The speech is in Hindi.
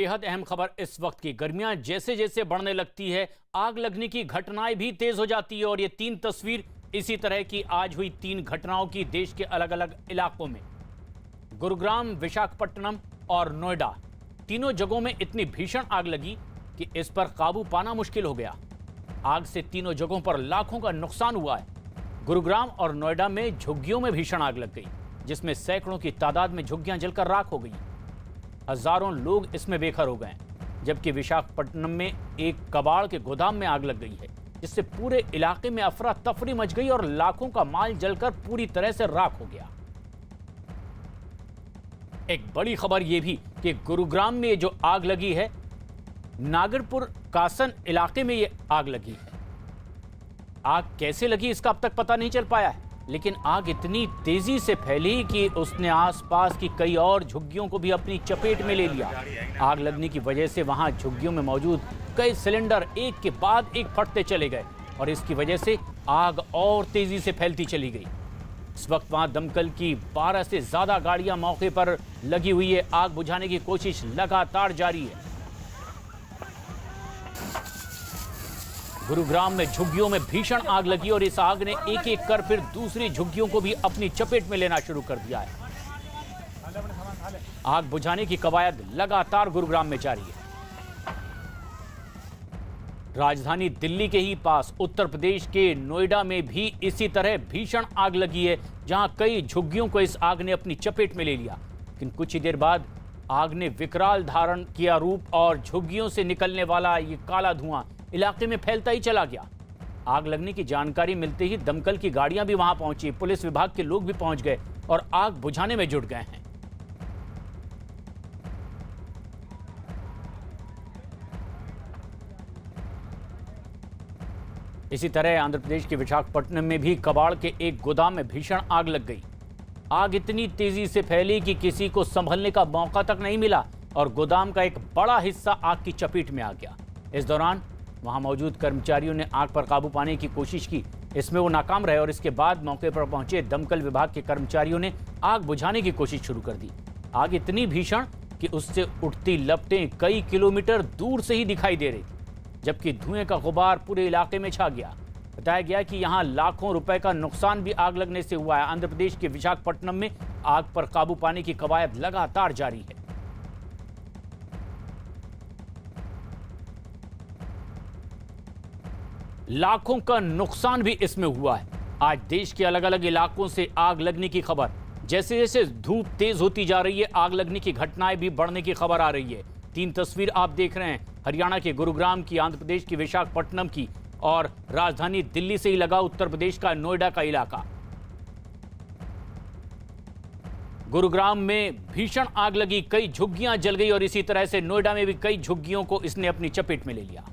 बेहद अहम खबर इस वक्त की। गर्मियां जैसे जैसे बढ़ने लगती है, आग लगने की घटनाएं भी तेज हो जाती है। और ये तीन तस्वीर इसी तरह की आज हुई तीन घटनाओं की देश के अलग अलग इलाकों में। गुरुग्राम, विशाखापट्टनम और नोएडा, तीनों जगहों में इतनी भीषण आग लगी कि इस पर काबू पाना मुश्किल हो गया। आग से तीनों जगहों पर लाखों का नुकसान हुआ है। गुरुग्राम और नोएडा में झुग्गियों में भीषण आग लग गई, जिसमें सैकड़ों की तादाद में झुग्गियां जलकर राख हो गई। हजारों लोग इसमें बेघर हो गए। जबकि विशाखापट्टनम में एक कबाड़ के गोदाम में आग लग गई है, जिससे पूरे इलाके में अफरा तफरी मच गई और लाखों का माल जलकर पूरी तरह से राख हो गया। एक बड़ी खबर यह भी कि गुरुग्राम में जो आग लगी है, नागरपुर कासन इलाके में यह आग लगी है। आग कैसे लगी इसका अब तक पता नहीं चल पाया है, लेकिन आग इतनी तेजी से फैली कि उसने आसपास की कई और झुग्गियों को भी अपनी चपेट में ले लिया। आग लगने की वजह से वहां झुग्गियों में मौजूद कई सिलेंडर एक के बाद एक फटते चले गए और इसकी वजह से आग और तेजी से फैलती चली गई। इस वक्त वहां दमकल की 12 से ज्यादा गाड़ियां मौके पर लगी हुई है। आग बुझाने की कोशिश लगातार जारी है। गुरुग्राम में झुग्गियों में भीषण आग लगी और इस आग ने एक एक कर फिर दूसरी झुग्गियों को भी अपनी चपेट में लेना शुरू कर दिया है। आग बुझाने की कवायद लगातार गुरुग्राम में जारी है। राजधानी दिल्ली के ही पास उत्तर प्रदेश के नोएडा में भी इसी तरह भीषण आग लगी है, जहां कई झुग्गियों को इस आग ने अपनी चपेट में ले लिया। लेकिन कुछ ही देर बाद आग ने विकराल धारण किया रूप और झुग्गियों से निकलने वाला ये काला धुआं इलाके में फैलता ही चला गया। आग लगने की जानकारी मिलते ही दमकल की गाड़ियां भी वहां पहुंची, पुलिस विभाग के लोग भी पहुंच गए और आग बुझाने में जुट गए हैं। इसी तरह आंध्र प्रदेश के विशाखापट्टनम में भी कबाड़ के एक गोदाम में भीषण आग लग गई। आग इतनी तेजी से फैली कि किसी को संभलने का मौका तक नहीं मिला और गोदाम का एक बड़ा हिस्सा आग की चपेट में आ गया। इस दौरान वहां मौजूद कर्मचारियों ने आग पर काबू पाने की कोशिश की, इसमें वो नाकाम रहे और इसके बाद मौके पर पहुंचे दमकल विभाग के कर्मचारियों ने आग बुझाने की कोशिश शुरू कर दी। आग इतनी भीषण कि उससे उठती लपटें कई किलोमीटर दूर से ही दिखाई दे रही थी, जबकि धुएं का गुबार पूरे इलाके में छा गया। बताया गया कि यहां लाखों रुपए का नुकसान भी आग लगने से हुआ है। आंध्र प्रदेश के विशाखापट्टनम में आग पर काबू पाने की कवायद लगातार जारी है। लाखों का नुकसान भी इसमें हुआ है। आज देश के अलग अलग इलाकों से आग लगने की खबर, जैसे जैसे धूप तेज होती जा रही है, आग लगने की घटनाएं भी बढ़ने की खबर आ रही है। तीन तस्वीर आप देख रहे हैं, हरियाणा के गुरुग्राम की, आंध्र प्रदेश की विशाखापट्टनम की और राजधानी दिल्ली से ही लगा उत्तर प्रदेश का नोएडा का इलाका। गुरुग्राम में भीषण आग लगी, कई झुग्गियां जल गई और इसी तरह से नोएडा में भी कई झुग्गियों को इसने अपनी चपेट में ले लिया।